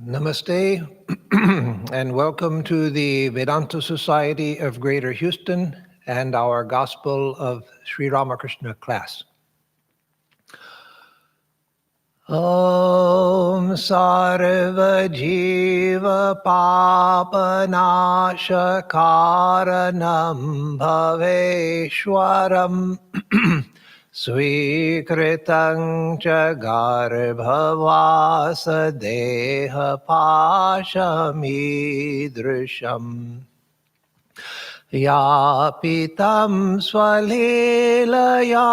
Namaste, and welcome to the Vedanta Society of Greater Houston and our Gospel of Sri Ramakrishna class. Om Sarva Jiva Papanasha Karanam Bhaveshwaram Swikritang cha garbhavasa deha pashamidrisham Yapitam swalilaya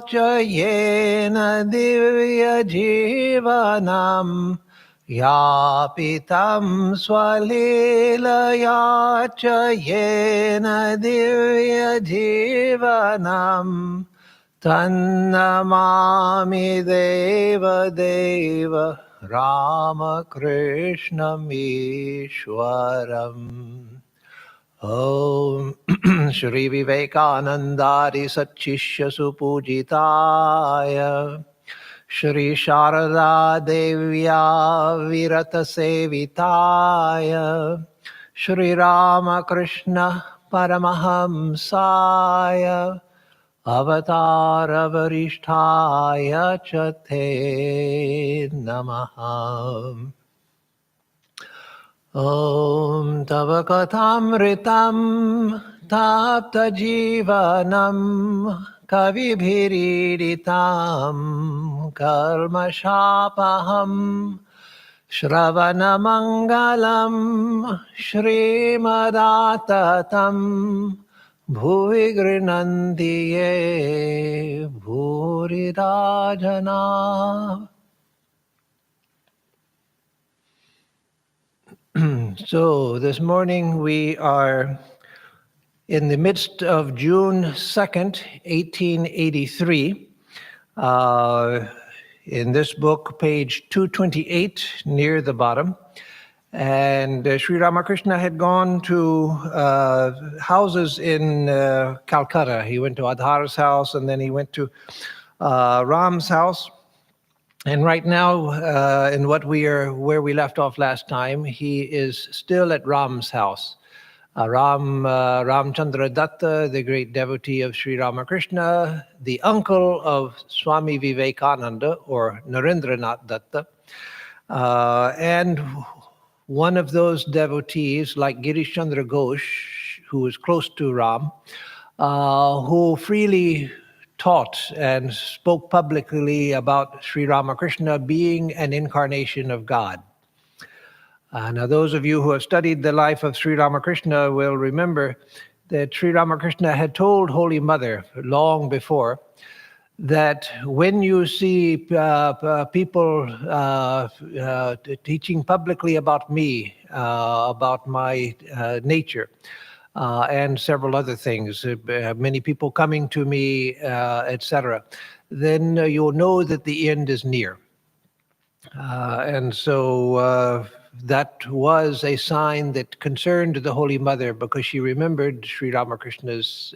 cha yena divya jivanam Yapitam swalilaya cha yena divya jivanam Tannamami Deva Deva Ramakrishna Ishwaram. Om Shri Vivekanandari Satchishya Supujitaya Shri Sharada Devya Virata Sevitaya Shri Ramakrishna Paramahamsaya Avatara Varishtaya Chate Namaha. Om Tava Katamritam Tapta Jivanam Kavibhiriditam Karma Shapaham Shravana Mangalam Shrimadatatam Bhuvi Grinanti Ye Bhurirajana. So this morning we are in the midst of June 2nd, 1883. In this book, page 228, near the bottom. And Sri Ramakrishna had gone to houses in Calcutta. He went to Adhar's house, and then he went to Ram's house. And right now, in where we left off last time, he is still at Ram's house. Ramchandra Datta, the great devotee of Sri Ramakrishna, the uncle of Swami Vivekananda, or Narendranath Datta, and one of those devotees, like Girish Chandra Ghosh, who was close to Ram, who freely taught and spoke publicly about Sri Ramakrishna being an incarnation of God. Now, those of you who have studied the life of Sri Ramakrishna will remember that Sri Ramakrishna had told Holy Mother long before that when you see people teaching publicly about me, about my nature, and several other things, many people coming to me, etc., then you'll know that the end is near. And so that was a sign that concerned the Holy Mother, because she remembered Sri Ramakrishna's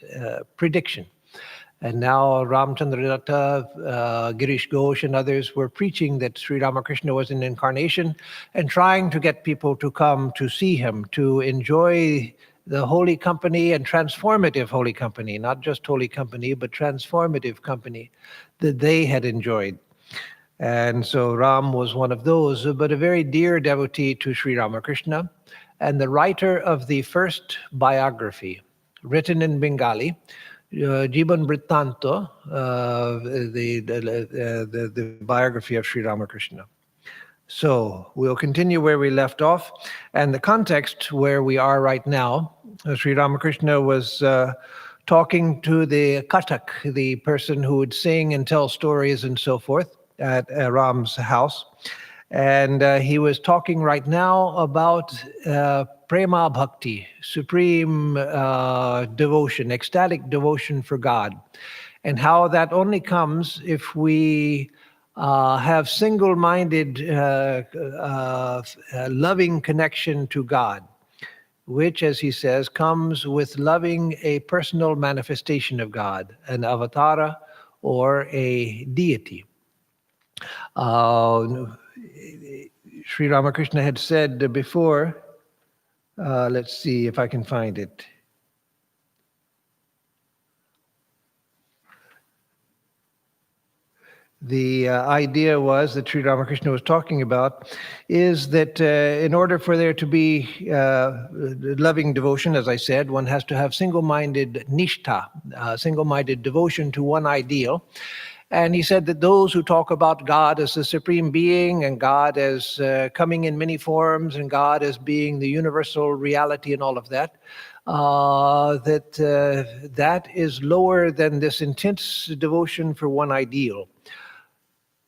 prediction. And now Ramchandra Datta, Girish Ghosh, and others were preaching that Sri Ramakrishna was an incarnation and trying to get people to come to see him, to enjoy the holy company and transformative holy company, not just holy company, but transformative company that they had enjoyed. And so Ram was one of those, but a very dear devotee to Sri Ramakrishna, and the writer of the first biography, written in Bengali, Jiban Brittanto, the biography of Sri Ramakrishna. So we'll continue where we left off. And the context where we are right now, Sri Ramakrishna was talking to the Kathak, the person who would sing and tell stories and so forth, at Ram's house. And he was talking right now about prema bhakti, supreme devotion, ecstatic devotion for God, and how that only comes if we have single-minded, loving connection to God, which, as he says, comes with loving a personal manifestation of God, an avatara or a deity. Sri Sri Ramakrishna had said before, let's see if I can find it. The idea was that Sri Ramakrishna was talking about is that in order for there to be loving devotion, as I said, one has to have single-minded nishtha, single-minded devotion to one ideal. And he said that those who talk about God as the supreme being and God as coming in many forms and God as being the universal reality and all of that, that is lower than this intense devotion for one ideal.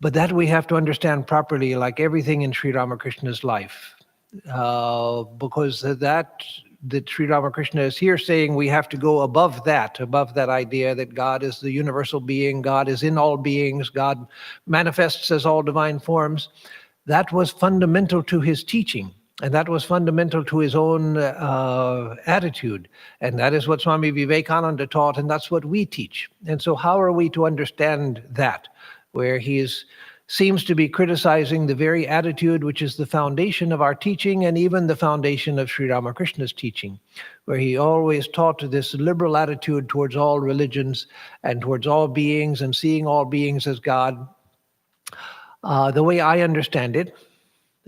But that we have to understand properly, like everything in Sri Ramakrishna's life, because that Sri Ramakrishna is here saying we have to go above that idea that God is the universal being, God is in all beings, God manifests as all divine forms. That was fundamental to his teaching. And that was fundamental to his own attitude. And that is what Swami Vivekananda taught, and that's what we teach. And so how are we to understand that? Where he seems to be criticizing the very attitude which is the foundation of our teaching and even the foundation of Sri Ramakrishna's teaching, where he always taught this liberal attitude towards all religions and towards all beings and seeing all beings as God. The way I understand it,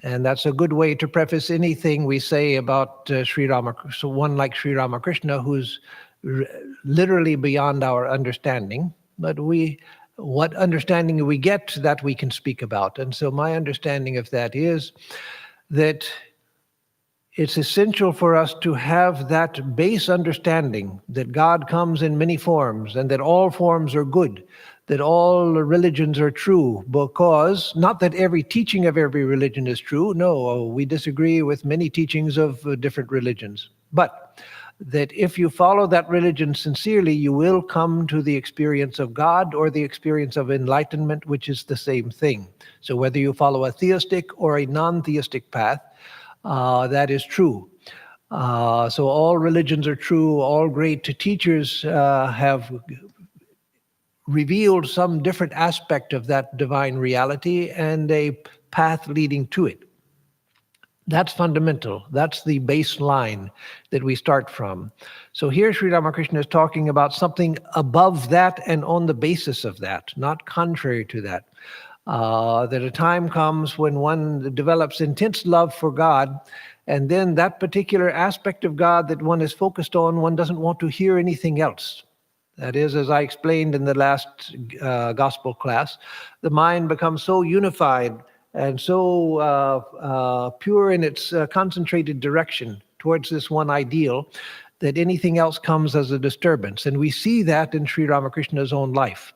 and that's a good way to preface anything we say about Sri Ramakrishna, so one like Sri Ramakrishna, who's literally beyond our understanding, but what understanding we get, that we can speak about. And so my understanding of that is that it's essential for us to have that base understanding that God comes in many forms and that all forms are good, that all religions are true, because not that every teaching of every religion is true. No, we disagree with many teachings of different religions. But that if you follow that religion sincerely, you will come to the experience of God or the experience of enlightenment, which is the same thing. So whether you follow a theistic or a non-theistic path, that is true. So all religions are true. All great teachers have revealed some different aspect of that divine reality and a path leading to it. That's fundamental. That's the baseline that we start from. So here Sri Ramakrishna is talking about something above that and on the basis of that, not contrary to that. That a time comes when one develops intense love for God, and then that particular aspect of God that one is focused on, one doesn't want to hear anything else. That is, as I explained in the last gospel class, the mind becomes so unified and so pure in its concentrated direction towards this one ideal that anything else comes as a disturbance. And we see that in Sri Ramakrishna's own life,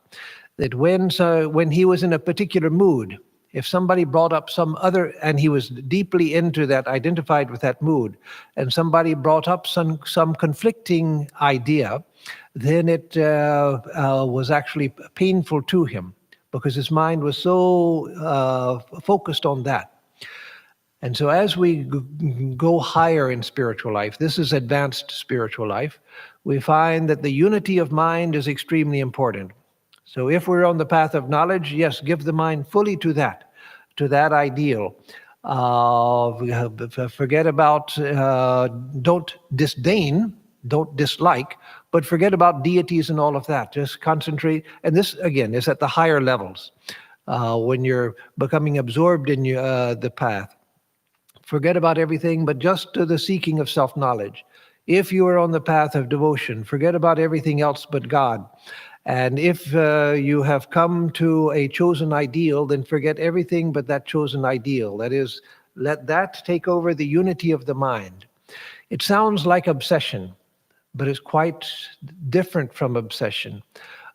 that when he was in a particular mood, if somebody brought up some other, and he was deeply into that, identified with that mood, and somebody brought up some conflicting idea, then it was actually painful to him, because his mind was so focused on that. And so as we go higher in spiritual life, this is advanced spiritual life, we find that the unity of mind is extremely important. So if we're on the path of knowledge, yes, give the mind fully to that ideal. Forget about, don't disdain, don't dislike, but forget about deities and all of that. Just concentrate. And this, again, is at the higher levels, when you're becoming absorbed in the path. Forget about everything, but just to the seeking of self-knowledge. If you are on the path of devotion, forget about everything else but God. And if you have come to a chosen ideal, then forget everything but that chosen ideal. That is, let that take over the unity of the mind. It sounds like obsession, but it's quite different from obsession.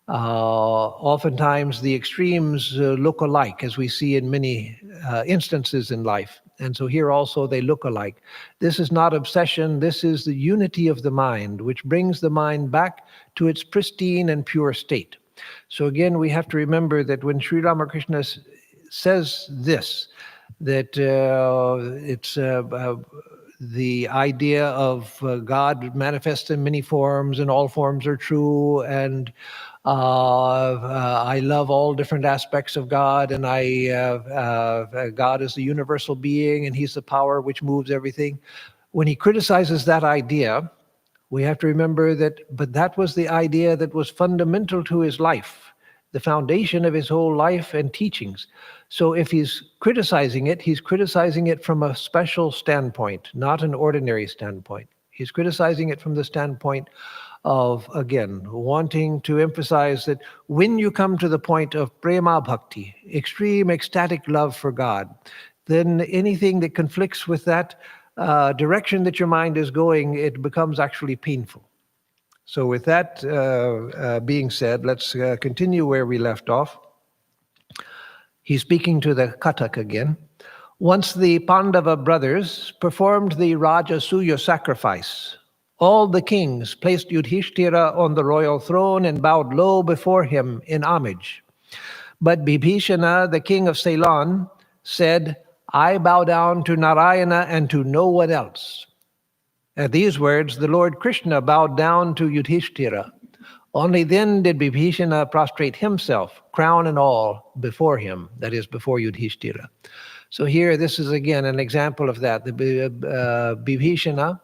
Oftentimes the extremes look alike, as we see in many instances in life. And so here also they look alike. This is not obsession. This is the unity of the mind, which brings the mind back to its pristine and pure state. So again, we have to remember that when Sri Ramakrishna says this, that it's the idea of God manifests in many forms and all forms are true, and I love all different aspects of God, and God is the universal being, and He's the power which moves everything. When he criticizes that idea, we have to remember but that was the idea that was fundamental to his life, the foundation of his whole life and teachings. So if he's criticizing it, he's criticizing it from a special standpoint, not an ordinary standpoint. He's criticizing it from the standpoint of, again, wanting to emphasize that when you come to the point of prema bhakti, extreme ecstatic love for God, then anything that conflicts with that direction that your mind is going, it becomes actually painful. So with that being said, let's continue where we left off. He's speaking to the Katak again. Once the Pandava brothers performed the Rajasuya sacrifice, all the kings placed Yudhishthira on the royal throne and bowed low before him in homage. But Bibhishana, the king of Ceylon, said, I bow down to Narayana and to no one else. At these words, the Lord Krishna bowed down to Yudhishthira. Only then did Bibhishana prostrate himself, crown and all, before him, that is, before Yudhishthira. So here, this is again an example of that. Bibhishana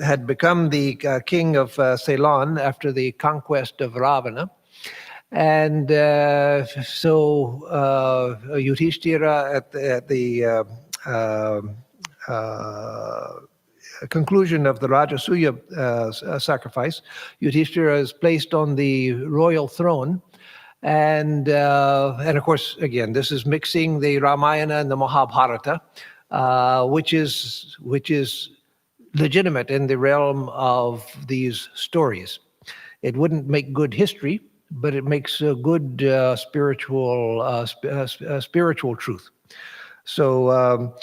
had become the king of Ceylon after the conquest of Ravana. And so Yudhishthira at the conclusion of the Rajasuya sacrifice, Yudhishthira is placed on the royal throne. And of course, again, this is mixing the Ramayana and the Mahabharata, which is legitimate in the realm of these stories. It wouldn't make good history, but it makes a good spiritual truth. So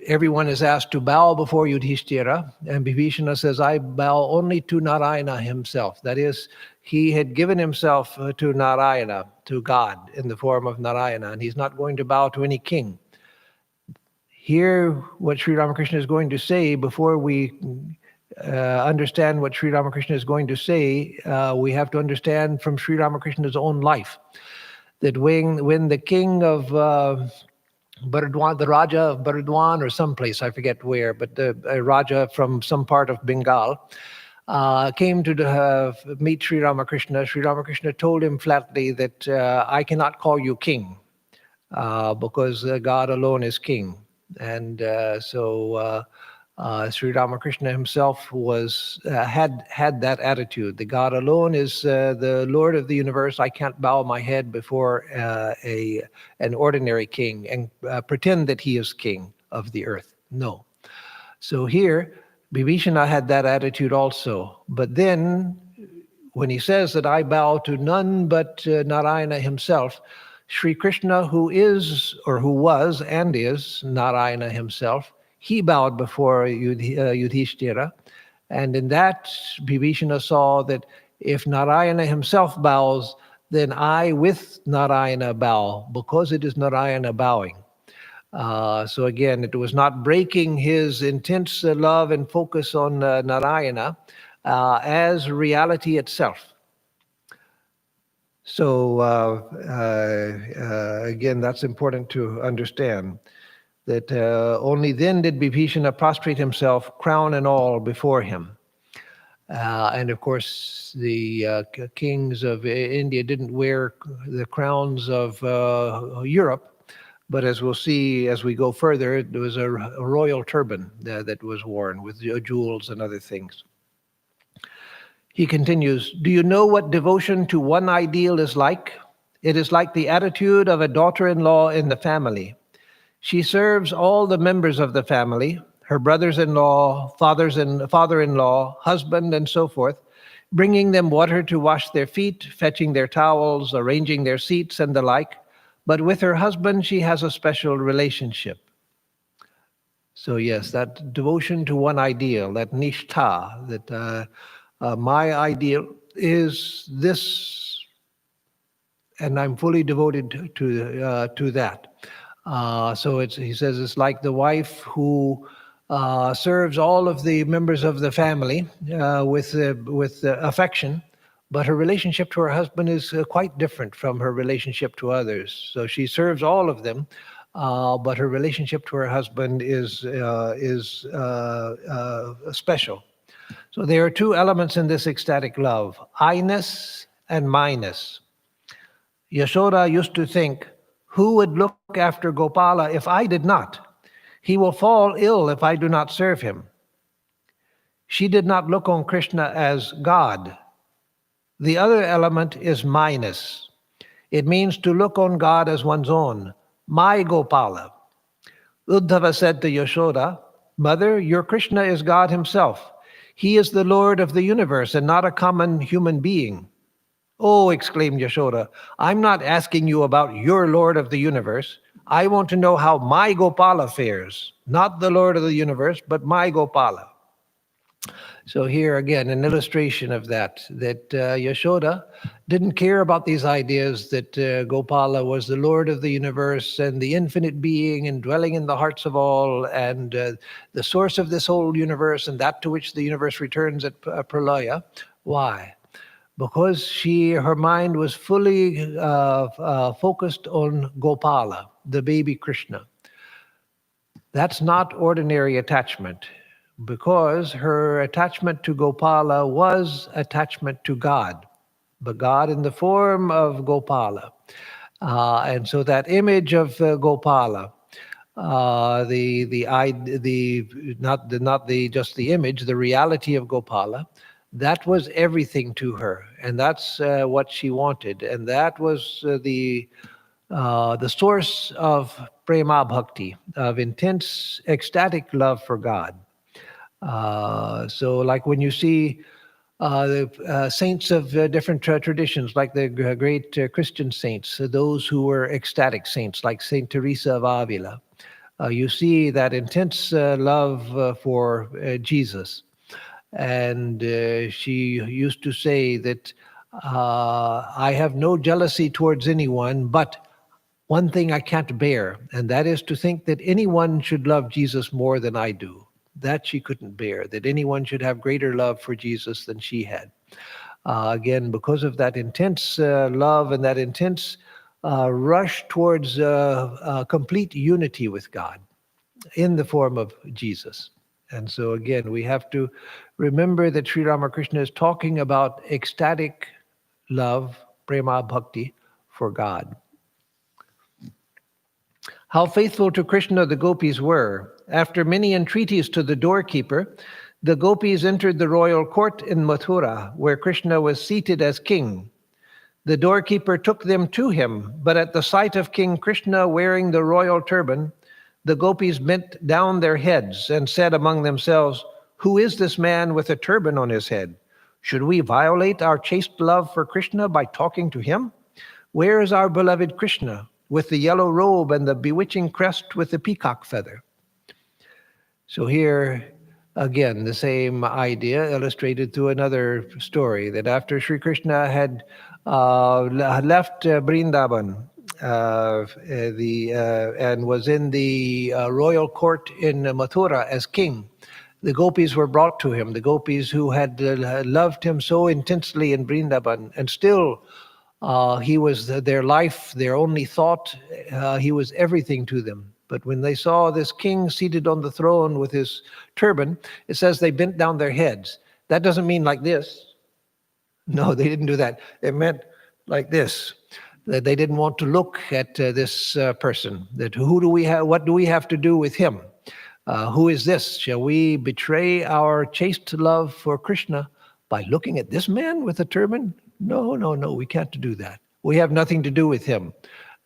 everyone is asked to bow before Yudhishthira, and Bibhishana says, I bow only to Narayana himself. That is, he had given himself to Narayana, to God, in the form of Narayana, and he's not going to bow to any king. Here, what Sri Ramakrishna is going to say, before we understand what Sri Ramakrishna is going to say, we have to understand from Sri Ramakrishna's own life that when the king of Burdwan, the Raja of Burdwan or someplace, I forget where, but the Raja from some part of Bengal, came to meet Sri Ramakrishna. Sri Ramakrishna told him flatly that I cannot call you king because God alone is king. And so Sri Ramakrishna himself had that attitude. The God alone is the Lord of the universe. I can't bow my head before an ordinary king and pretend that he is king of the earth. No. So here, Bibhishana had that attitude also. But then, when he says that I bow to none but Narayana himself, Sri Krishna, who is, or who was and is Narayana himself, he bowed before Yudhishthira. And in that, Bibhishana saw that if Narayana himself bows, then I with Narayana bow, because it is Narayana bowing. So again, it was not breaking his intense love and focus on Narayana as reality itself. So again, that's important to understand, that only then did Bibhishana prostrate himself, crown and all, before him. And of course, the kings of India didn't wear the crowns of Europe, but as we'll see as we go further, there was a royal turban that was worn with jewels and other things. He continues, do you know what devotion to one ideal is like? It is like the attitude of a daughter-in-law in the family. She serves all the members of the family, her brothers-in-law, father-in-law, husband, and so forth, bringing them water to wash their feet, fetching their towels, arranging their seats, and the like. But with her husband, she has a special relationship. So yes, that devotion to one ideal, that nishtha, that my ideal is this, and I'm fully devoted to that. So he says it's like the wife who serves all of the members of the family with affection, but her relationship to her husband is quite different from her relationship to others. So she serves all of them, but her relationship to her husband is special. So there are two elements in this ecstatic love: I-ness and my-ness. Yashoda used to think, who would look after Gopala if I did not? He will fall ill if I do not serve him. She did not look on Krishna as God. The other element is my-ness. It means to look on God as one's own, my Gopala. Uddhava said to Yashoda, Mother, your Krishna is God himself. He is the Lord of the universe and not a common human being. Oh, exclaimed Yashoda, I'm not asking you about your Lord of the universe. I want to know how my Gopala fares, not the Lord of the universe, but my Gopala. So here again, an illustration of that Yashoda didn't care about these ideas that Gopala was the Lord of the universe and the infinite being and dwelling in the hearts of all and the source of this whole universe and that to which the universe returns at Pralaya. Why? Because her mind was fully focused on Gopala, the baby Krishna. That's not ordinary attachment, because her attachment to Gopala was attachment to God, but God in the form of Gopala. And so that image of Gopala, not just the image, the reality of Gopala, that was everything to her, and that's what she wanted, and that was the source of prema bhakti, of intense ecstatic love for God. So like when you see the saints of different traditions, like the great Christian saints, those who were ecstatic saints, like Saint Teresa of Avila, you see that intense love for Jesus. And she used to say that I have no jealousy towards anyone, but one thing I can't bear, and that is to think that anyone should love Jesus more than I do. That she couldn't bear, that anyone should have greater love for Jesus than she had. Again, because of that intense love and that intense rush towards complete unity with God in the form of Jesus. And so again, we have to remember that Sri Ramakrishna is talking about ecstatic love, prema bhakti, for God. How faithful to Krishna the gopis were. After many entreaties to the doorkeeper, the gopis entered the royal court in Mathura, where Krishna was seated as king. The doorkeeper took them to him, but at the sight of King Krishna wearing the royal turban, the gopis bent down their heads and said among themselves, who is this man with a turban on his head? Should we violate our chaste love for Krishna by talking to him? Where is our beloved Krishna, with the yellow robe and the bewitching crest with the peacock feather? So here, again, the same idea illustrated through another story, that after Sri Krishna had left Vrindavan and was in the royal court in Mathura as king, the gopis were brought to him, the gopis who had loved him so intensely in Vrindavan, and still he was their life, their only thought. He was everything to them. But when they saw this king seated on the throne with his turban, it says they bent down their heads. That doesn't mean like this. No, they didn't do that. It meant like this. That they didn't want to look at this person. That who do we have? What do we have to do with him? Who is this? Shall we betray our chaste love for Krishna by looking at this man with a turban? No, we can't do that. We have nothing to do with him.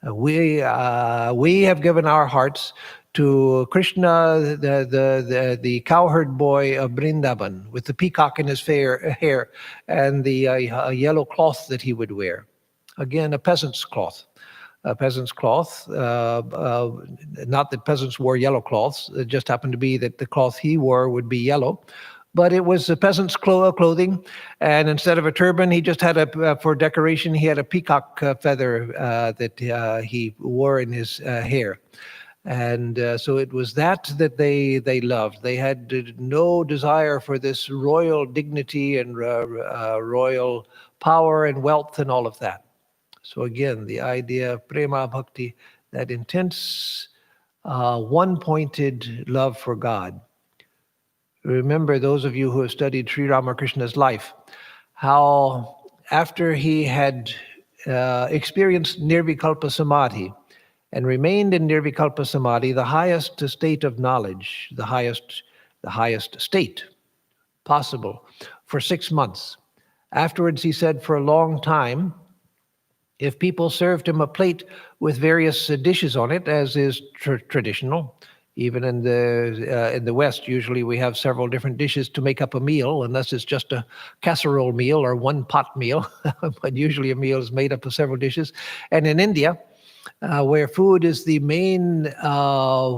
We have given our hearts to Krishna, the cowherd boy of Vrindavan, with the peacock in his hair and the yellow cloth that he would wear. Again, a peasant's cloth. Not that peasants wore yellow cloths. It just happened to be that the cloth he wore would be yellow. But it was a peasant's clothing, and instead of a turban, he just had for decoration, he had a peacock feather that he wore in his hair. And so it was that they loved. They had no desire for this royal dignity and royal power and wealth and all of that. So again, the idea of prema bhakti, that intense, one-pointed love for God. Remember, those of you who have studied Sri Ramakrishna's life, how after he had experienced nirvikalpa samadhi and remained in nirvikalpa samadhi, the highest state of knowledge, the highest state possible, for 6 months. Afterwards, he said, for a long time, if people served him a plate with various dishes on it, as is traditional, even in the West, usually we have several different dishes to make up a meal, unless it's just a casserole meal or one pot meal. But usually a meal is made up of several dishes. And in India, where food is the main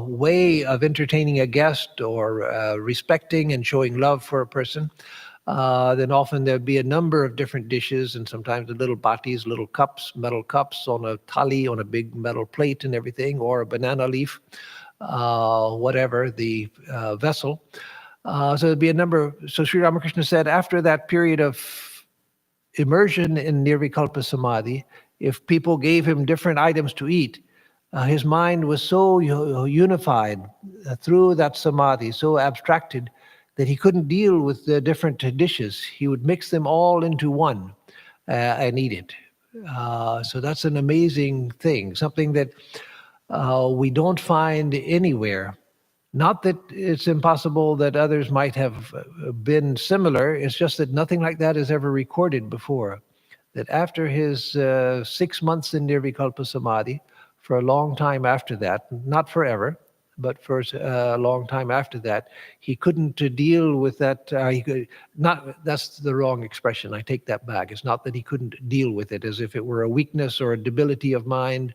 way of entertaining a guest or respecting and showing love for a person, then often there'd be a number of different dishes, and sometimes the little batis, little cups, metal cups on a thali, on a big metal plate and everything, or a banana leaf, whatever the vessel. So there'd be a number. So Sri Ramakrishna said, after that period of immersion in nirvikalpa samadhi, if people gave him different items to eat, his mind was so unified through that samadhi, so abstracted, that he couldn't deal with the different dishes. He would mix them all into one and eat it. So that's an amazing thing, something that we don't find anywhere. Not that it's impossible that others might have been similar, it's just that nothing like that is ever recorded before. That after his 6 months in nirvikalpa samadhi, for a long time after that, not forever, but for a long time after that, he couldn't deal with that. That's the wrong expression. I take that back. It's not that he couldn't deal with it as if it were a weakness or a debility of mind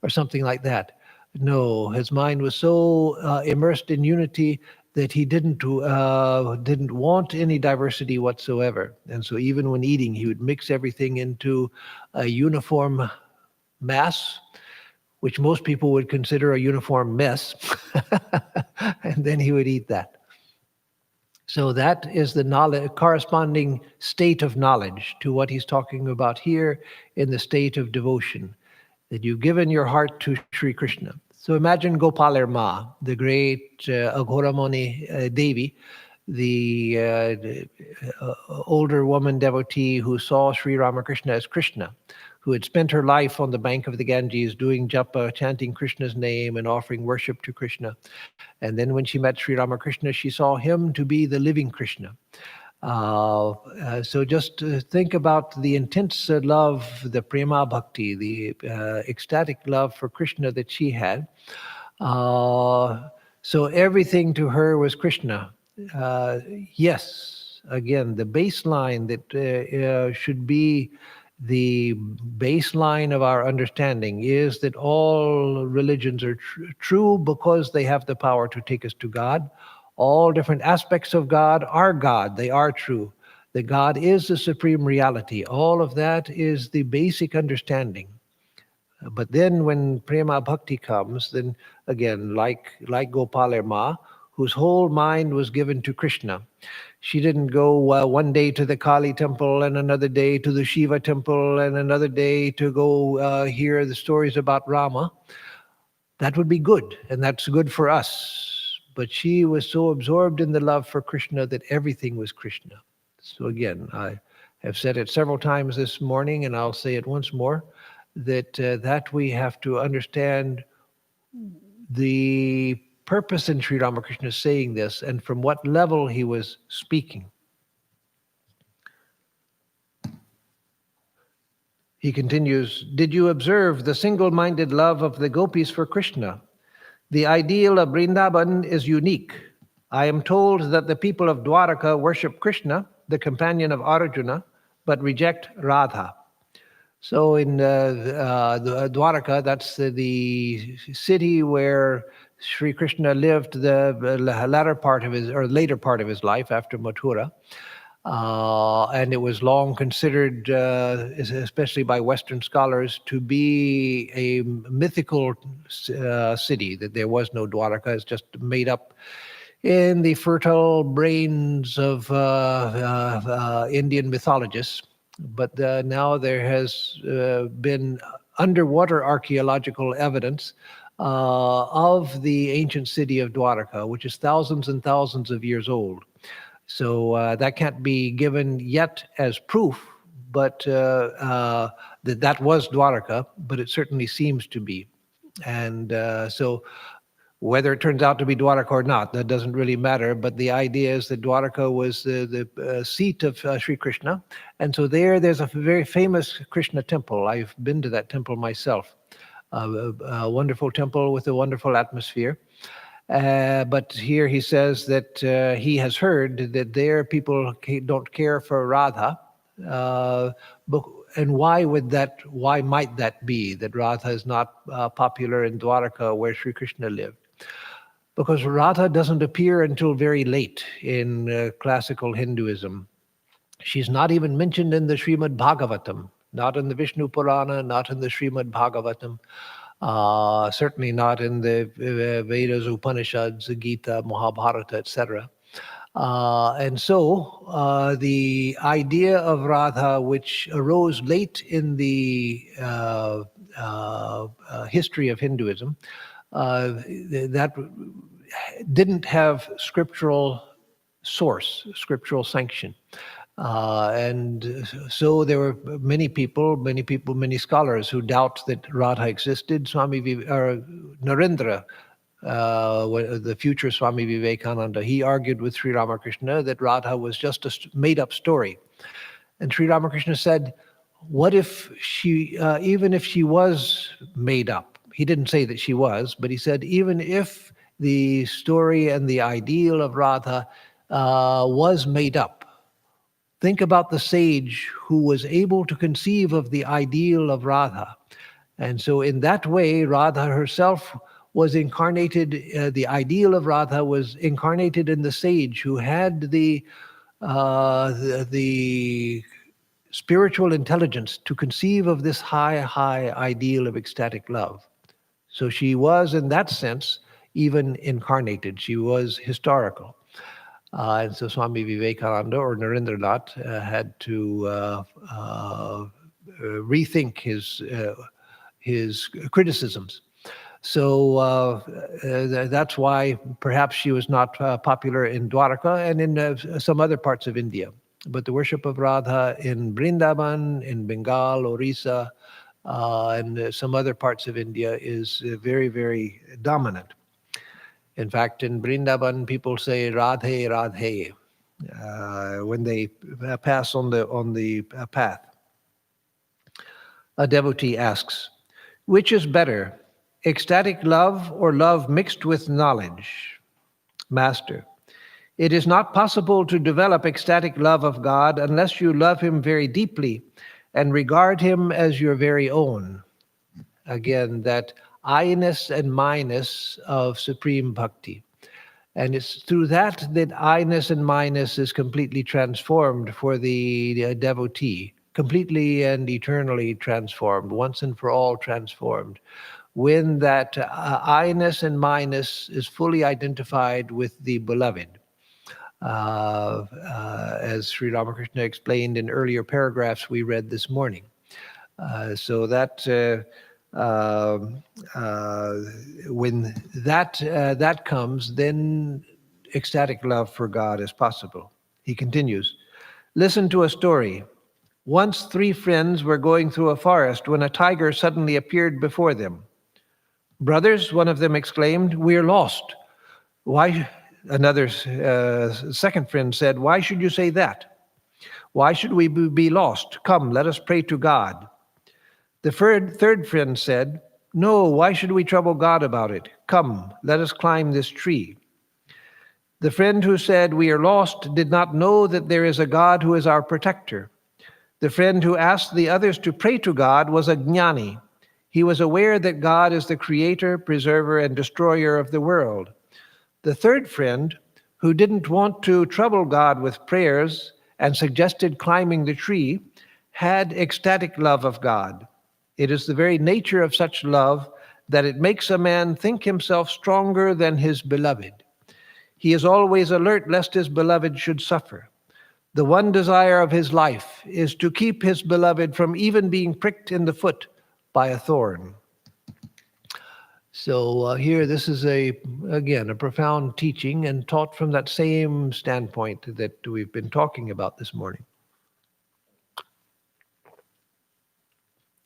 or something like that. No, his mind was so immersed in unity that he didn't want any diversity whatsoever. And so even when eating, he would mix everything into a uniform mass, which most people would consider a uniform mess, and then he would eat that. So that is the knowledge, corresponding state of knowledge to what he's talking about here in the state of devotion, that you've given your heart to Sri Krishna. So imagine Gopalar Ma, the great Aghoramani Devi, the older woman devotee who saw Sri Ramakrishna as Krishna, who had spent her life on the bank of the Ganges doing japa, chanting Krishna's name and offering worship to Krishna. And then when she met Sri Ramakrishna, she saw him to be the living Krishna. So just think about the intense love, the prema bhakti, the ecstatic love for Krishna that she had. So everything to her was Krishna. Yes, again, the baseline that should be the baseline of our understanding is that all religions are true because they have the power to take us to God. All different aspects of God are God. They are true. That God is the supreme reality. All of that is the basic understanding. But then when prema bhakti comes, then again, like Gopalar Ma, whose whole mind was given to Krishna. She didn't go one day to the Kali temple and another day to the Shiva temple and another day to go hear the stories about Rama. That would be good, and that's good for us. But she was so absorbed in the love for Krishna that everything was Krishna. So again, I have said it several times this morning, and I'll say it once more, that we have to understand the purpose in Sri Ramakrishna saying this and from what level he was speaking. He continues, did you observe the single-minded love of the gopis for Krishna? The ideal of Vrindavan is unique. I am told that the people of Dwaraka worship Krishna, the companion of Arjuna, but reject Radha. So in Dwaraka, that's the city where Sri Krishna lived the latter part of his, or later part of his life after Mathura. And it was long considered, especially by Western scholars, to be a mythical city, that there was no Dwaraka. It's just made up in the fertile brains of Indian mythologists. But now there has been underwater archaeological evidence of the ancient city of Dwaraka, which is thousands and thousands of years old. So that can't be given yet as proof, but that was Dwaraka, but it certainly seems to be. And so whether it turns out to be Dwaraka or not, that doesn't really matter. But the idea is that Dwaraka was the seat of Sri Krishna. And so there's a very famous Krishna temple. I've been to that temple myself. A wonderful temple with a wonderful atmosphere. But here he says that he has heard that there people don't care for Radha. And why might that be, that Radha is not popular in Dwaraka where Sri Krishna lived? Because Radha doesn't appear until very late in classical Hinduism. She's not even mentioned in the Srimad Bhagavatam, not in the Vishnu Purana, not in the Srimad Bhagavatam. Certainly not in the Vedas, Upanishads, Gita, Mahabharata, etc. And so the idea of Radha, which arose late in the history of Hinduism, that didn't have scriptural source, scriptural sanction. And so there were many scholars who doubt that Radha existed. Narendra, the future Swami Vivekananda, he argued with Sri Ramakrishna that Radha was just a made-up story. And Sri Ramakrishna said, what if even if she was made up? He didn't say that she was, but he said, even if the story and the ideal of Radha was made up, think about the sage who was able to conceive of the ideal of Radha. And so in that way, Radha herself was incarnated, the ideal of Radha was incarnated in the sage who had the spiritual intelligence to conceive of this high ideal of ecstatic love. So she was, in that sense, even incarnated. She was historical. And so Swami Vivekananda or Narendranath had to rethink his criticisms. So that's why perhaps she was not popular in Dwaraka and in some other parts of India. But the worship of Radha in Vrindavan, in Bengal, Orissa, and some other parts of India is very, very dominant. In fact, in Vrindavan, people say Radhe, Radhe when they pass on the path. A devotee asks, which is better, ecstatic love or love mixed with knowledge? Master, it is not possible to develop ecstatic love of God unless you love him very deeply and regard him as your very own. Again, that I-ness and my-ness of supreme bhakti. And it's through that I-ness and my-ness is completely transformed for the devotee, completely and eternally transformed, once and for all transformed, when that I-ness and my-ness is fully identified with the beloved. As Sri Ramakrishna explained in earlier paragraphs we read this morning. So that when that comes, then ecstatic love for God is possible. He continues, listen to a story. Once 3 friends were going through a forest when a tiger suddenly appeared before them. Brothers, one of them exclaimed, we're lost. Why? Another second friend said, why should you say that? Why should we be lost? Come, let us pray to God. The third friend said, no, why should we trouble God about it? Come, let us climb this tree. The friend who said, we are lost, did not know that there is a God who is our protector. The friend who asked the others to pray to God was a jnani. He was aware that God is the creator, preserver, and destroyer of the world. The third friend, who didn't want to trouble God with prayers and suggested climbing the tree, had ecstatic love of God. It is the very nature of such love that it makes a man think himself stronger than his beloved. He is always alert lest his beloved should suffer. The one desire of his life is to keep his beloved from even being pricked in the foot by a thorn. So here, this is again, a profound teaching and taught from that same standpoint that we've been talking about this morning.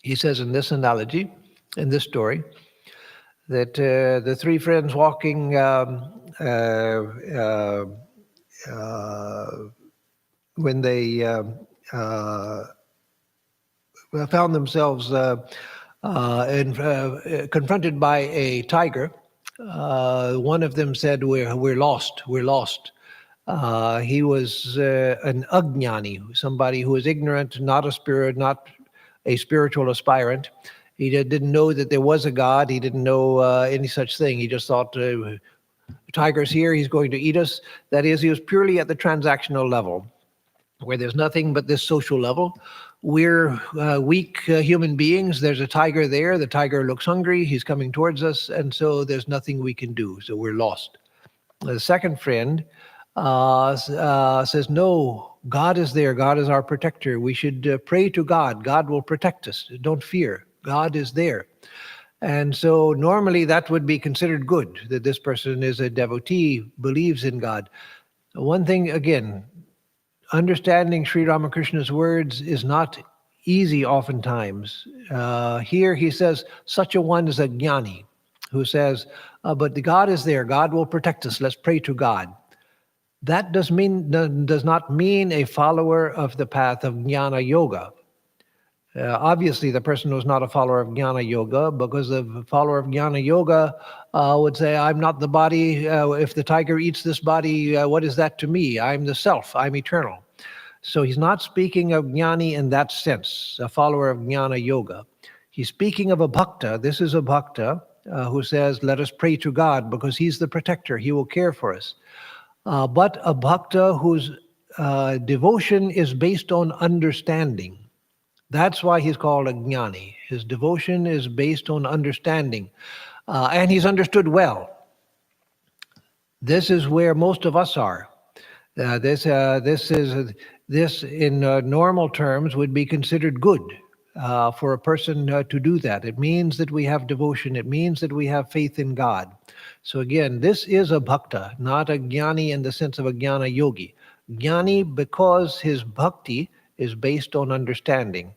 He says in this analogy, in this story, that the three friends walking when they found themselves confronted by a tiger, one of them said, "We're lost. We're lost." He was an ajnani, somebody who was ignorant, not a spiritual aspirant. He didn't know that there was a God. He didn't know any such thing. He just thought, the tiger's here, he's going to eat us. That is, he was purely at the transactional level, where there's nothing but this social level. We're weak human beings. There's a tiger there. The tiger looks hungry. He's coming towards us, and so there's nothing we can do. So we're lost. The second friend says, no, God is there. God is our protector. We should pray to God. God will protect us. Don't fear. God is there. And so normally that would be considered good, that this person is a devotee, believes in God. One thing, again, understanding Sri Ramakrishna's words is not easy oftentimes. Here he says, such a one is a jnani, who says, but God is there. God will protect us. Let's pray to God. That does not mean a follower of the path of jnana yoga. Obviously, the person was not a follower of jnana yoga, because the follower of jnana yoga would say, I'm not the body. If the tiger eats this body, what is that to me? I'm the self. I'm eternal. So he's not speaking of jnani in that sense, a follower of jnana yoga. He's speaking of a bhakta. This is a bhakta who says, let us pray to God because he's the protector. He will care for us. But a bhakta whose devotion is based on understanding. That's why he's called a jnani. His devotion is based on understanding. And he's understood well. This is where most of us are. This in normal terms would be considered good for a person to do that. It means that we have devotion. It means that we have faith in God. So again, this is a bhakta, not a jnani in the sense of a jnana yogi. Jnani because his bhakti is based on understanding,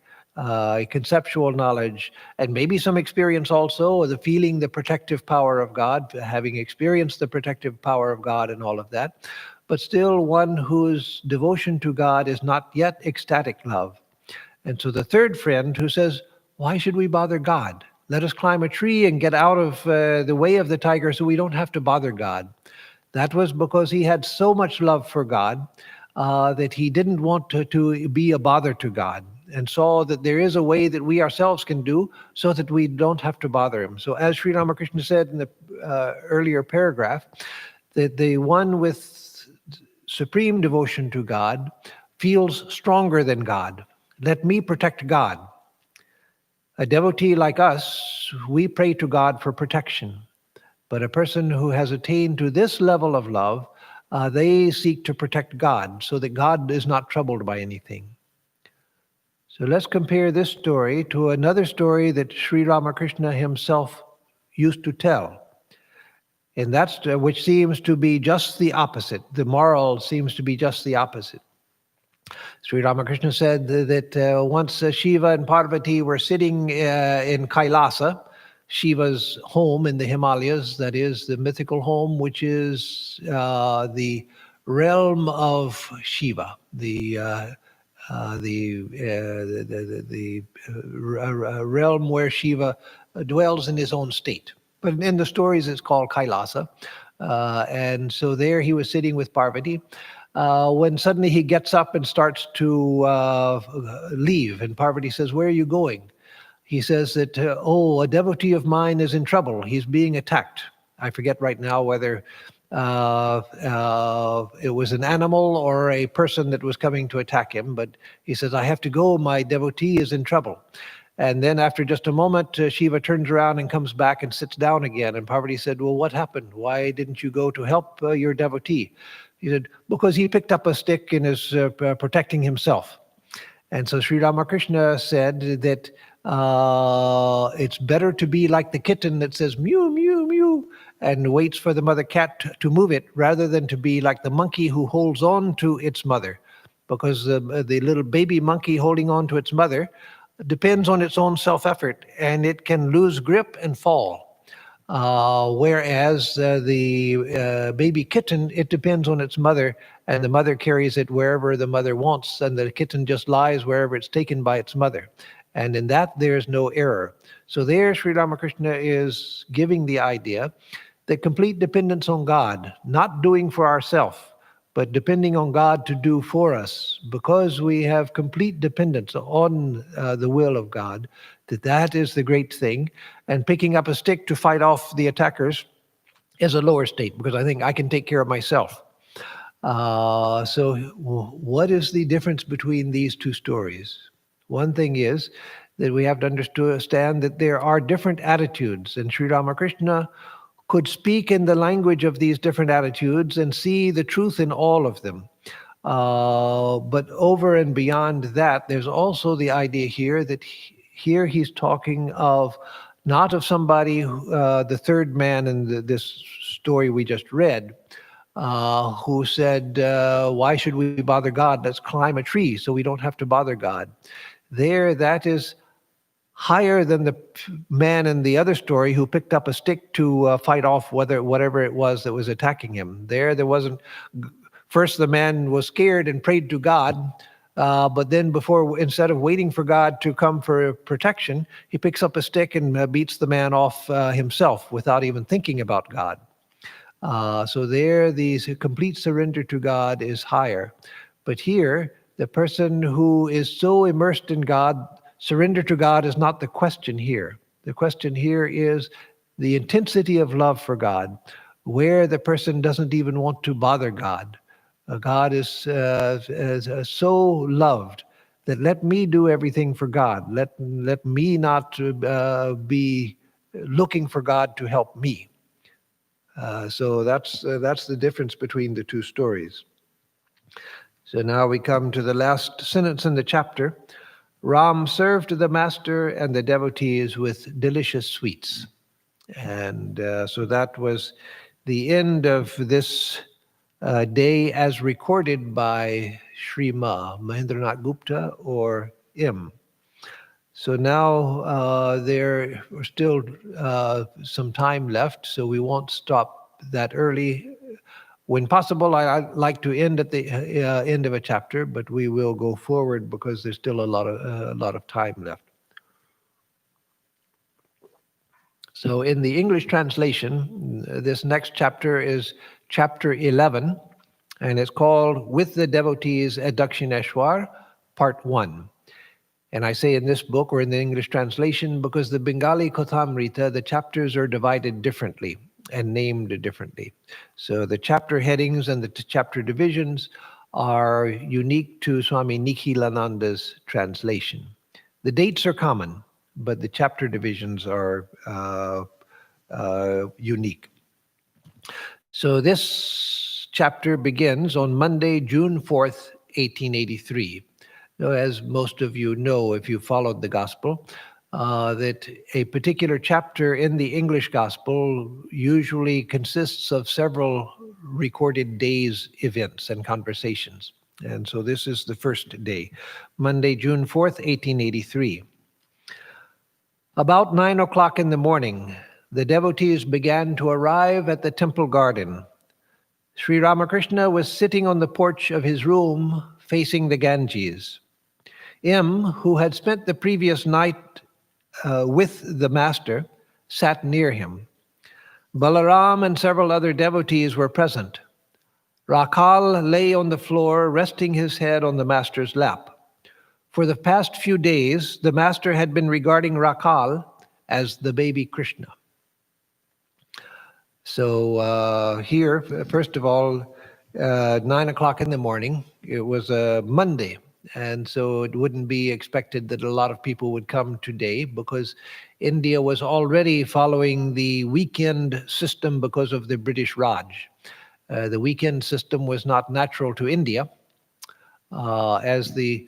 conceptual knowledge, and maybe some experience also, or the feeling the protective power of God, having experienced the protective power of God and all of that. But still one whose devotion to God is not yet ecstatic love. And so the third friend who says, why should we bother God? Let us climb a tree and get out of the way of the tiger so we don't have to bother God. That was because he had so much love for God that he didn't want to be a bother to God, and saw that there is a way that we ourselves can do so that we don't have to bother him. So as Sri Ramakrishna said in the earlier paragraph, that the one with supreme devotion to God feels stronger than God. Let me protect God. A devotee like us, we pray to God for protection. But a person who has attained to this level of love, they seek to protect God so that God is not troubled by anything. So let's compare this story to another story that Sri Ramakrishna himself used to tell. And that's which seems to be just the opposite. The moral seems to be just the opposite. Sri Ramakrishna said that once Shiva and Parvati were sitting in Kailasa, Shiva's home in the Himalayas, that is the mythical home, which is the realm of Shiva, the realm where Shiva dwells in his own state. But in the stories, it's called Kailasa. And so there he was sitting with Parvati, when suddenly he gets up and starts to leave. And Parvati says, where are you going? He says that, a devotee of mine is in trouble. He's being attacked. I forget right now whether It was an animal or a person that was coming to attack him, but he says, I have to go, my devotee is in trouble. And then after just a moment, Shiva turns around and comes back and sits down again. And Parvati said, well, what happened? Why didn't you go to help your devotee? He said, because he picked up a stick and is protecting himself. And so Sri Ramakrishna said that it's better to be like the kitten that says mew, mew, mew, and waits for the mother cat to move it, rather than to be like the monkey who holds on to its mother. Because the little baby monkey holding on to its mother depends on its own self-effort, and it can lose grip and fall. Whereas the baby kitten, it depends on its mother, and the mother carries it wherever the mother wants, and the kitten just lies wherever it's taken by its mother. And in that, there's no error. So there, Sri Ramakrishna is giving the idea that complete dependence on God, not doing for ourselves, but depending on God to do for us, because we have complete dependence on the will of God, that is the great thing. And picking up a stick to fight off the attackers is a lower state, because I think I can take care of myself. So what is the difference between these two stories? One thing is that we have to understand that there are different attitudes, and Sri Ramakrishna could speak in the language of these different attitudes and see the truth in all of them. But over and beyond that, there's also the idea here that here he's talking of not of somebody, the third man in this story we just read, who said, why should we bother God? Let's climb a tree so we don't have to bother God. There, that is higher than the man in the other story who picked up a stick to fight off whatever it was that was attacking him. There wasn't. First, the man was scared and prayed to God, but then instead of waiting for God to come for protection, he picks up a stick and beats the man off himself without even thinking about God. So there, the complete surrender to God is higher. But here, the person who is so immersed in God, surrender to God is not the question here. The question here is the intensity of love for God, where the person doesn't even want to bother God. God is so loved that let me do everything for God. Let me not be looking for God to help me. So that's the difference between the two stories. So now we come to the last sentence in the chapter. Ram served the master and the devotees with delicious sweets. And so that was the end of this day as recorded by Sri Mahendranath Gupta or M. So now there are still some time left, so we won't stop that early. When possible, I like to end at the end of a chapter, but we will go forward because there's still a lot of time left. So in the English translation, this next chapter is chapter 11, and it's called With the Devotees at Dakshineshwar, Part 1. And I say in this book or in the English translation because the Bengali Kathamrita, the chapters are divided differently and named differently. So the chapter headings and the chapter divisions are unique to Swami Nikhilananda's translation. The dates are common, but the chapter divisions are unique. So this chapter begins on Monday, June 4th, 1883. As most of you know, if you followed the gospel, that a particular chapter in the English gospel usually consists of several recorded days' events and conversations. And so this is the first day, Monday, June 4th, 1883. About 9 o'clock in the morning, the devotees began to arrive at the temple garden. Sri Ramakrishna was sitting on the porch of his room facing the Ganges. M, who had spent the previous night with the master, sat near him. Balaram and several other devotees were present. Rakhal lay on the floor, resting his head on the master's lap. For the past few days, the master had been regarding Rakhal as the baby Krishna. So here, first of all, 9 o'clock in the morning, it was a Monday. And so it wouldn't be expected that a lot of people would come today because India was already following the weekend system because of the British Raj. The weekend system was not natural to India, as the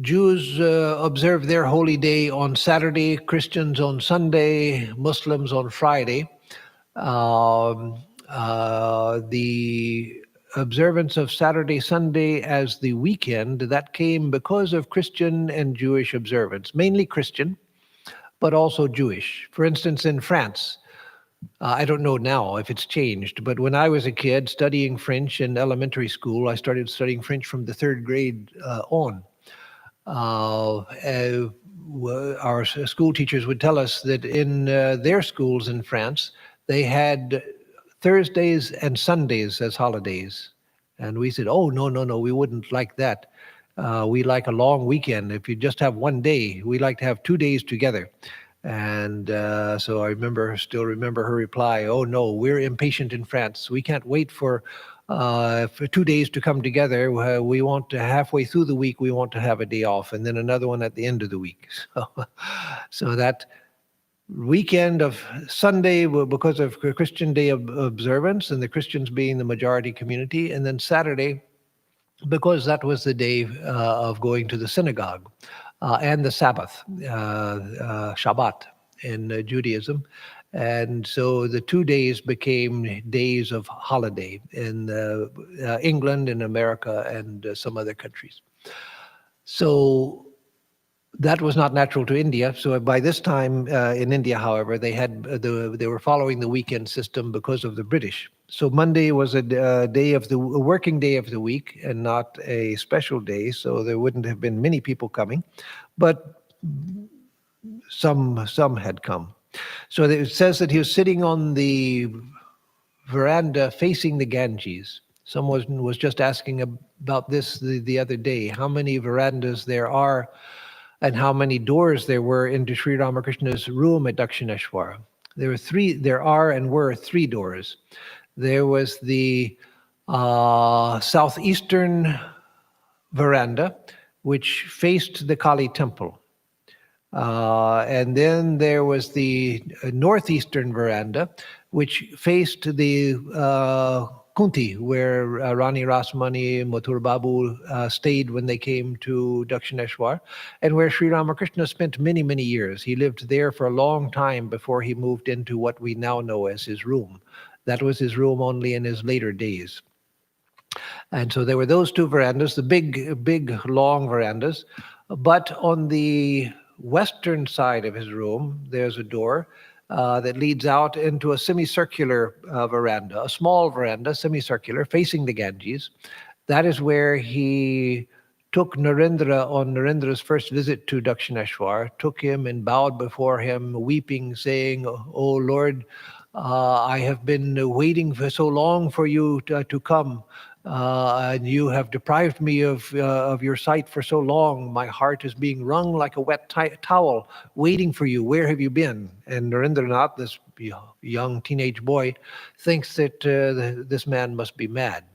Jews observe their holy day on Saturday, Christians on Sunday, Muslims on Friday. The observance of Saturday, Sunday as the weekend, that came because of Christian and Jewish observance, mainly Christian, but also Jewish. For instance, in France, I don't know now if it's changed, but when I was a kid studying French in elementary school, I started studying French from the third grade on. Our school teachers would tell us that in their schools in France, they had Thursdays and Sundays as holidays. And we said, oh, no, no, no, we wouldn't like that. We like a long weekend. If you just have one day, we like to have 2 days together. And so I still remember her reply, oh, no, we're impatient in France. We can't wait for 2 days to come together. We want to, halfway through the week, we want to have a day off, and then another one at the end of the week. So that weekend of Sunday, because of Christian Day of observance, and the Christians being the majority community, and then Saturday, because that was the day of going to the synagogue, and the Sabbath, Shabbat in Judaism. And so the 2 days became days of holiday in England, in America, and some other countries. So that was not natural to India. So by this time in India, however, they were following the weekend system because of the British. So Monday was a working day of the week and not a special day. So there wouldn't have been many people coming, but some had come. So it says that he was sitting on the veranda facing the Ganges. Someone was just asking about this the other day, how many verandas there are and how many doors there were into Sri Ramakrishna's room at Dakshineshwar. There are and were three doors. There was the southeastern veranda, which faced the Kali temple. And then there was the northeastern veranda, which faced the Kunti, where Rani Rasmani and Mathur Babu stayed when they came to Dakshineshwar, and where Sri Ramakrishna spent many, many years. He lived there for a long time before he moved into what we now know as his room. That was his room only in his later days. And so there were those two verandas, the big, long verandas. But on the western side of his room, there's a door that leads out into a semicircular veranda, a small veranda, semicircular, facing the Ganges. That is where he took Narendra on Narendra's first visit to Dakshineshwar, took him and bowed before him, weeping, saying, "Oh Lord, I have been waiting for so long for you to come. And you have deprived me of your sight for so long. My heart is being wrung like a wet towel, waiting for you. Where have you been?" And Narendranath, this young teenage boy, thinks that this man must be mad.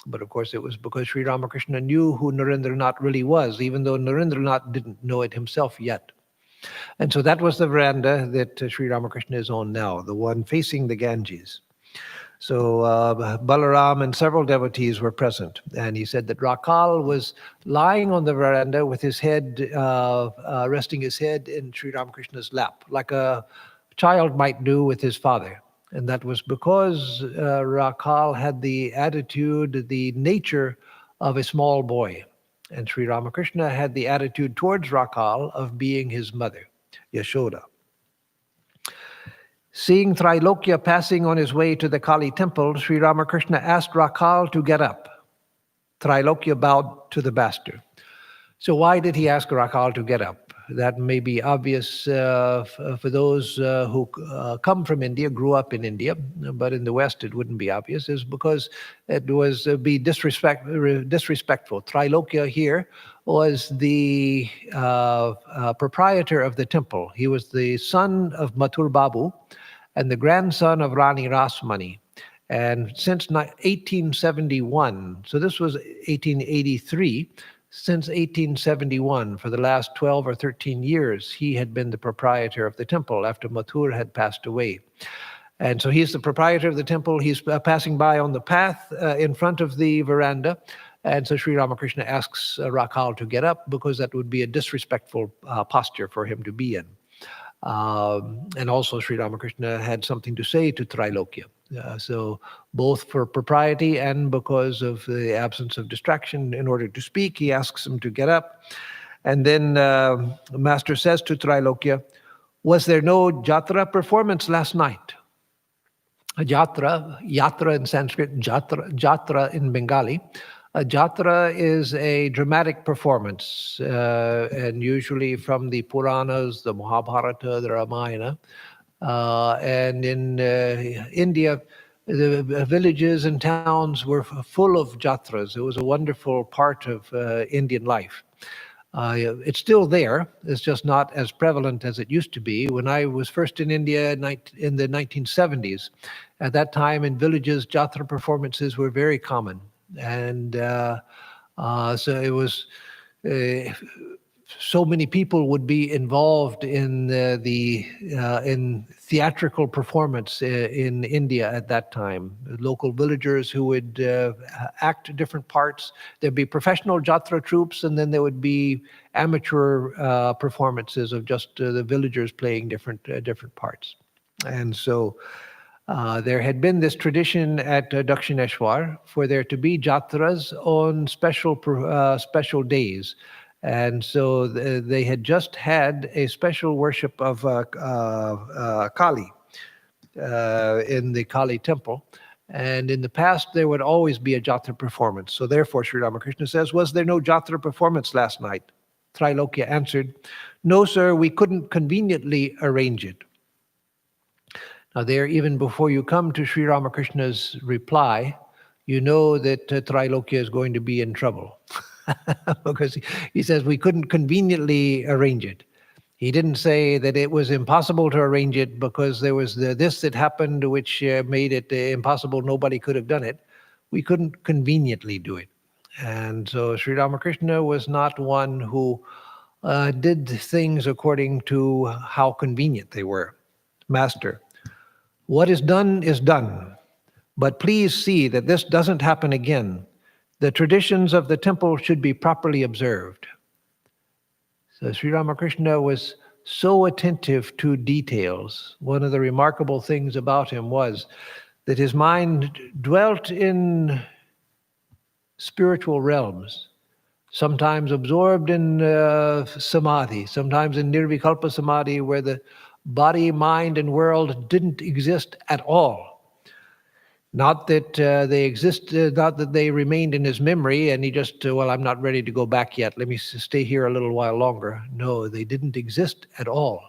But of course, it was because Sri Ramakrishna knew who Narendranath really was, even though Narendranath didn't know it himself yet. And so that was the veranda that Sri Ramakrishna is on now, the one facing the Ganges. So Balaram and several devotees were present, and he said that Rakal was lying on the veranda with his head, resting his head in Sri Ramakrishna's lap, like a child might do with his father. And that was because Rakal had the attitude, the nature of a small boy. And Sri Ramakrishna had the attitude towards Rakal of being his mother, Yashoda. Seeing Trailokya passing on his way to the Kali temple, Sri Ramakrishna asked Rakal to get up. Trailokya bowed to the master. So why did he ask Rakal to get up? That may be obvious for those who come from India, grew up in India, but in the West it wouldn't be obvious, is because it was be disrespectful. Trailokya here was the proprietor of the temple. He was the son of Mathur Babu, and the grandson of Rani Rasmani. And since 1871, so this was 1883, since 1871, for the last 12 or 13 years, he had been the proprietor of the temple after Mathur had passed away. And so he's the proprietor of the temple. He's passing by on the path in front of the veranda. And so Sri Ramakrishna asks Rakhal to get up because that would be a disrespectful posture for him to be in. And also Sri Ramakrishna had something to say to Trailokya. So both for propriety and because of the absence of distraction, in order to speak, he asks him to get up. And then the master says to Trailokya, was there no jatra performance last night? A yatra in Sanskrit, jatra in Bengali. A jatra is a dramatic performance, and usually from the Puranas, the Mahabharata, the Ramayana. And in India, the villages and towns were full of jatras. It was a wonderful part of Indian life. It's still there. It's just not as prevalent as it used to be. When I was first in India in the 1970s, at that time in villages, jatra performances were very common. And so it was, so many people would be involved in in theatrical performance in India at that time. Local villagers who would act different parts. There'd be professional jatra troupes, and then there would be amateur performances of just the villagers playing different parts. And so there had been this tradition at Dakshineshwar for there to be jatras on special days. And so they had just had a special worship of Kali in the Kali temple. And in the past, there would always be a jatra performance. So therefore, Sri Ramakrishna says, was there no jatra performance last night? Trailokya answered, no, sir, we couldn't conveniently arrange it. Now there, even before you come to Sri Ramakrishna's reply, you know that Trailokya is going to be in trouble. Because he says we couldn't conveniently arrange it. He didn't say that it was impossible to arrange it because there was this that happened which made it impossible, nobody could have done it. We couldn't conveniently do it. And so Sri Ramakrishna was not one who did things according to how convenient they were. Master, what is done, but please see that this doesn't happen again. The traditions of the temple should be properly observed. So Sri Ramakrishna was so attentive to details. One of the remarkable things about him was that his mind dwelt in spiritual realms, sometimes absorbed in samadhi, sometimes in nirvikalpa samadhi, where the body, mind, and world didn't exist at all. Not that they existed, not that they remained in his memory and he just, well, I'm not ready to go back yet. Let me stay here a little while longer. No, they didn't exist at all.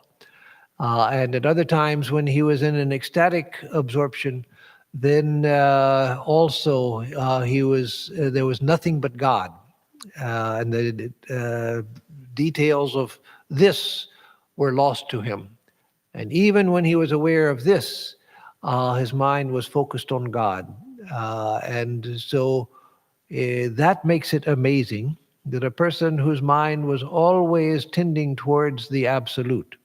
And at other times when he was in an ecstatic absorption, then also there was nothing but God. And the details of this were lost to him. And even when he was aware of this, his mind was focused on God. And so that makes it amazing that a person whose mind was always tending towards the absolute,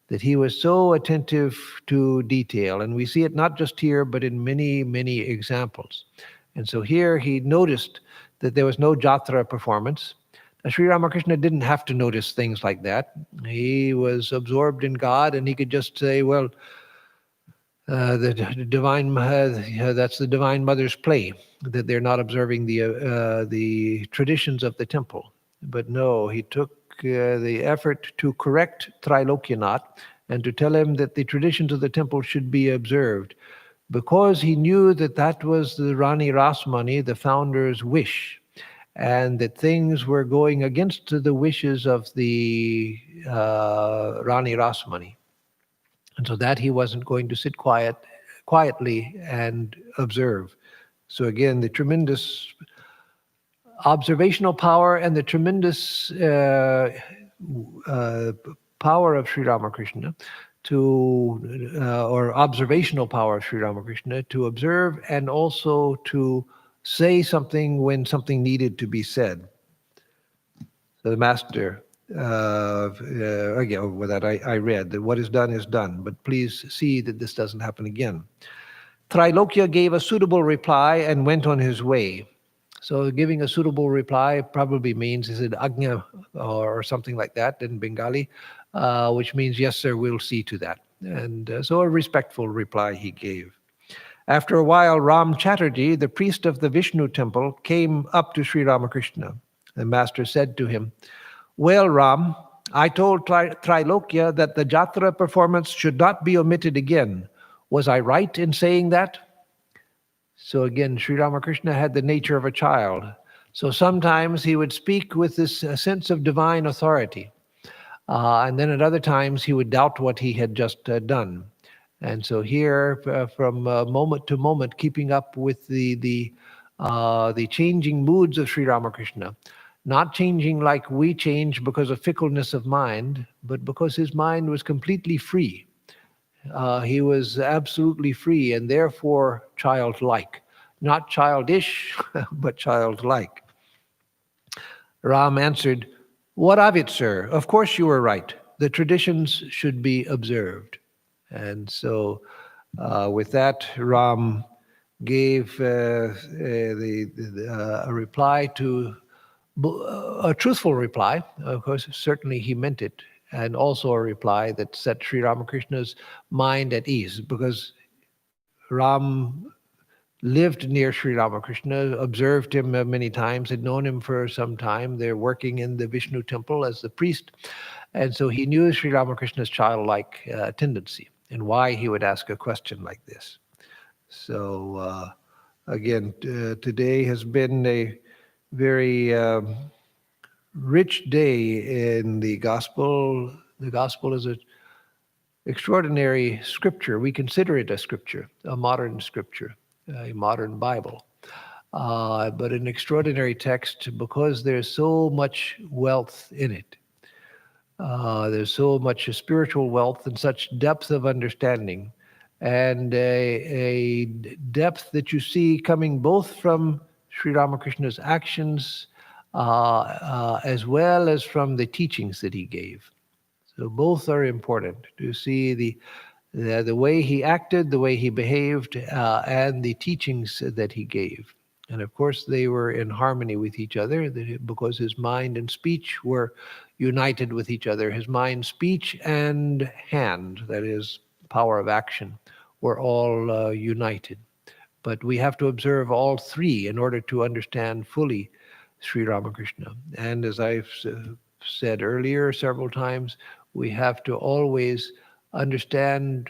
that he was so attentive to detail. And we see it not just here, but in many, many examples. And so here he noticed that there was no jatra performance. Now, Sri Ramakrishna didn't have to notice things like that. He was absorbed in God, and he could just say, well, that's the Divine Mother's play, that they're not observing the traditions of the temple. But no, he took the effort to correct Trailokya and to tell him that the traditions of the temple should be observed, because he knew that that was the Rani Rasmani, the founder's wish, and that things were going against the wishes of the Rani Rasmani. And so that he wasn't going to sit quietly and observe. So again, the tremendous observational power and the tremendous power of Sri Ramakrishna or observational power of Sri Ramakrishna, to observe and also to say something when something needed to be said. So the master, again, with that I read that what is done, but please see that this doesn't happen again. Trailokya gave a suitable reply and went on his way. So giving a suitable reply probably means, is it Agnya or something like that in Bengali, which means, yes, sir, we'll see to that. And so a respectful reply he gave. After a while, Ram Chatterjee, the priest of the Vishnu temple, came up to Sri Ramakrishna. The master said to him, "Well, Ram, I told Trailokya that the Jatra performance should not be omitted again. Was I right in saying that?" So again, Sri Ramakrishna had the nature of a child. So sometimes he would speak with this sense of divine authority. And then at other times he would doubt what he had just done. And so here, from moment to moment, keeping up with the changing moods of Sri Ramakrishna, not changing like we change because of fickleness of mind, but because his mind was completely free. He was absolutely free and therefore childlike. Not childish, but childlike. Ram answered, "What of it, sir? Of course you are right. The traditions should be observed." And so with that, Ram gave a reply a truthful reply. Of course, certainly he meant it. And also a reply that set Sri Ramakrishna's mind at ease, because Ram lived near Sri Ramakrishna, observed him many times, had known him for some time. They're working in the Vishnu temple as the priest. And so he knew Sri Ramakrishna's childlike tendency and why he would ask a question like this. So again, today has been a very rich day in the gospel. The gospel is an extraordinary scripture. We consider it a scripture, a modern scripture, a modern Bible. But an extraordinary text because there's so much wealth in it. There's so much spiritual wealth and such depth of understanding, and a depth that you see coming both from Sri Ramakrishna's actions as well as from the teachings that he gave. So both are important to see the way he acted, the way he behaved, and the teachings that he gave. And of course, they were in harmony with each other because his mind and speech were united with each other. His mind, speech, and hand, that is, power of action, were all united. But we have to observe all three in order to understand fully Sri Ramakrishna. And as I've said earlier several times, we have to always understand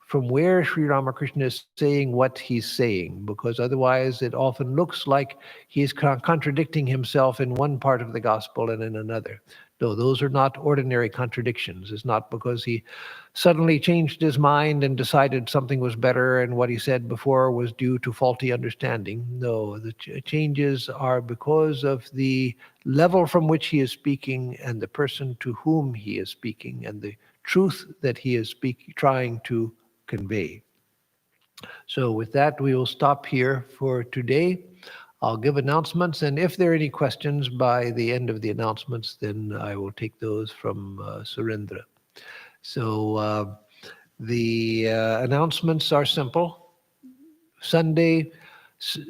from where Sri Ramakrishna is saying what he's saying, because otherwise it often looks like he's contradicting himself in one part of the gospel and in another. No, those are not ordinary contradictions. It's not because he suddenly changed his mind and decided something was better and what he said before was due to faulty understanding. No, the changes are because of the level from which he is speaking and the person to whom he is speaking and the truth that he is trying to convey. So with that, we will stop here for today. I'll give announcements, and if there are any questions by the end of the announcements, then I will take those from Surendra. So the announcements are simple. Sunday,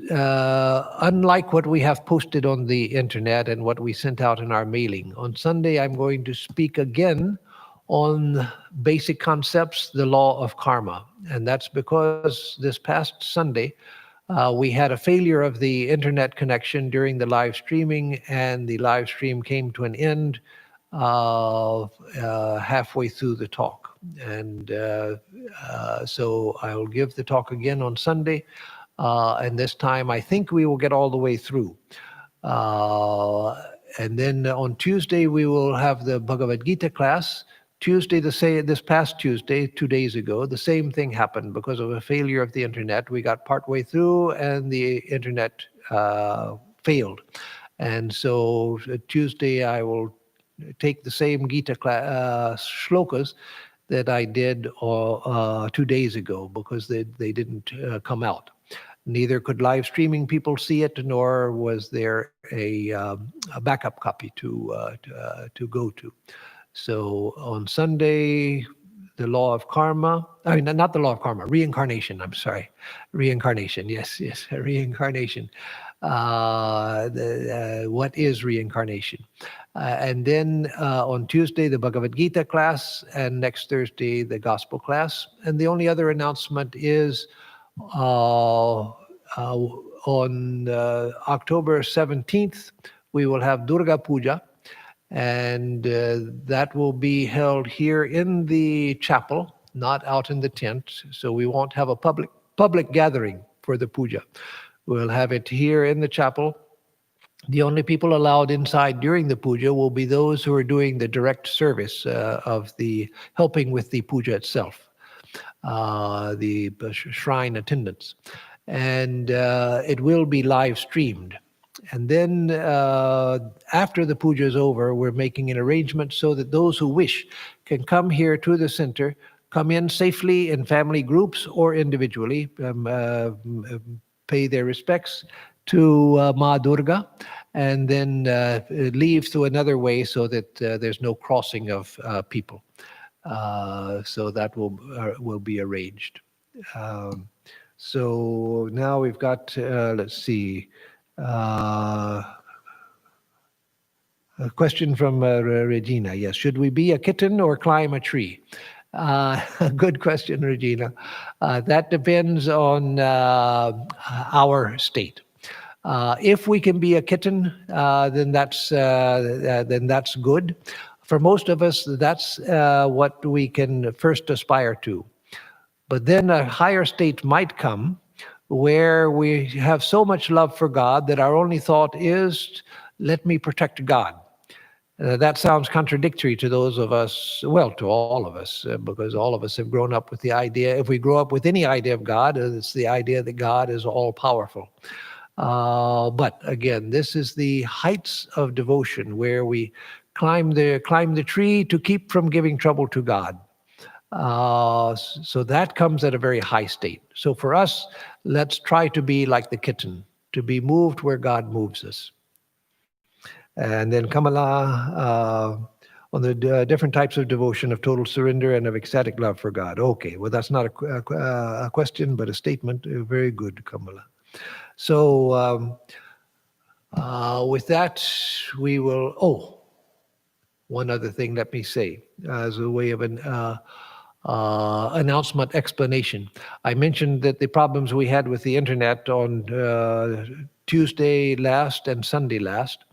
unlike what we have posted on the internet and what we sent out in our mailing, on Sunday I'm going to speak again on basic concepts, the law of karma. And that's because this past Sunday, we had a failure of the internet connection during the live streaming, and the live stream came to an end halfway through the talk. And so I will give the talk again on Sunday, and this time I think we will get all the way through. And then on Tuesday, we will have the Bhagavad Gita class. This past Tuesday, 2 days ago, the same thing happened because of a failure of the internet. We got partway through and the internet failed. And so Tuesday I will take the same Gita shlokas that I did 2 days ago because they didn't come out. Neither could live streaming people see it, nor was there a backup copy to go to. So on Sunday, the law of karma, I mean, not the law of karma, reincarnation, I'm sorry. Reincarnation, yes, reincarnation. What is reincarnation? And then on Tuesday, the Bhagavad Gita class, and next Thursday, the gospel class. And the only other announcement is on October 17th, we will have Durga Puja, and that will be held here in the chapel, not out in the tent. So we won't have a public gathering for the puja. We'll have it here in the chapel. The only people allowed inside during the puja will be those who are doing the direct service of the helping with the puja itself, the shrine attendants. And it will be live streamed. And then after the puja is over, we're making an arrangement so that those who wish can come here to the center, come in safely in family groups or individually, pay their respects to Ma Durga, and then leave through another way so that there's no crossing of people. So that will be arranged. So now we've got, let's see, a question from Regina. Yes, should we be a kitten or climb a tree? Good question, Regina. That depends on our state. If we can be a kitten, then that's good. For most of us, that's what we can first aspire to. But then a higher state might come where we have so much love for God that our only thought is, let me protect God. That sounds contradictory to those of us, well, to all of us, because all of us have grown up with the idea, if we grow up with any idea of God, it's the idea that God is all-powerful. But again, this is the heights of devotion where we climb the tree to keep from giving trouble to God. So that comes at a very high state. So for us, let's try to be like the kitten, to be moved where God moves us. And then Kamala, on the different types of devotion of total surrender and of ecstatic love for God. Okay, well, that's not a question, but a statement. Very good, Kamala. So with that, we will, one other thing, let me say, as a way of an announcement explanation. I mentioned that the problems we had with the internet on Tuesday last and Sunday last.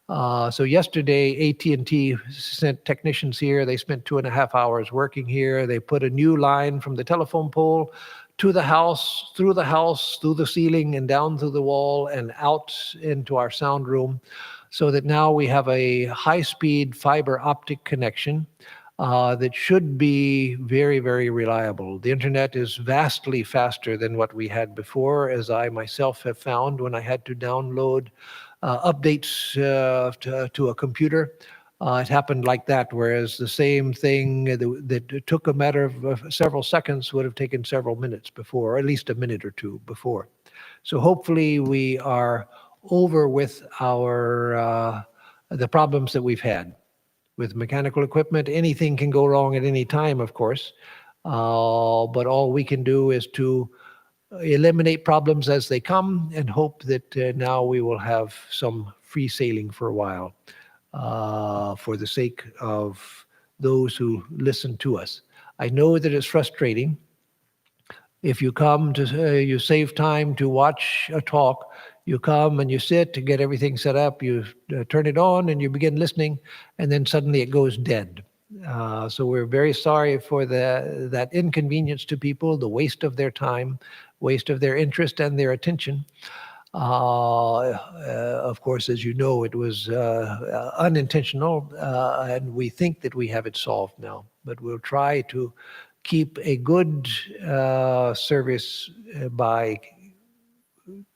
So yesterday, AT&T sent technicians here. They spent 2.5 hours working here. They put a new line from the telephone pole to the house, through the ceiling, and down through the wall, and out into our sound room, so that now we have a high-speed fiber optic connection that should be very, very reliable. The internet is vastly faster than what we had before, as I myself have found when I had to download updates to a computer. It happened like that, whereas the same thing that took a matter of several seconds would have taken several minutes before, or at least a minute or two before. So hopefully we are over with our the problems that we've had. With mechanical equipment, anything can go wrong at any time, of course. But all we can do is to eliminate problems as they come and hope that now we will have some free sailing for a while for the sake of those who listen to us. I know that it's frustrating. If you come to, you save time to watch a talk, you come and you sit to get everything set up, you turn it on and you begin listening, and then suddenly it goes dead. So we're very sorry for that inconvenience to people, the waste of their time, waste of their interest and their attention. Of course, as you know, it was unintentional, and we think that we have it solved now. But we'll try to keep a good service by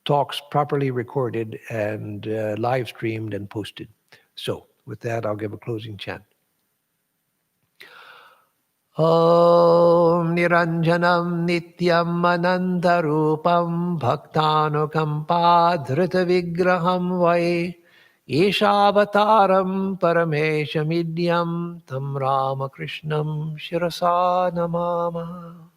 talks properly recorded and live streamed and posted. So with that, I'll give a closing chant. ॐ निरञ्जनं नित्यम् अनन्तरूपं भक्तानुकम्पाधृतविग्रहं वै ईशावतारं परमेशमिड्यं तं रामकृष्णं शिरसा नमामः.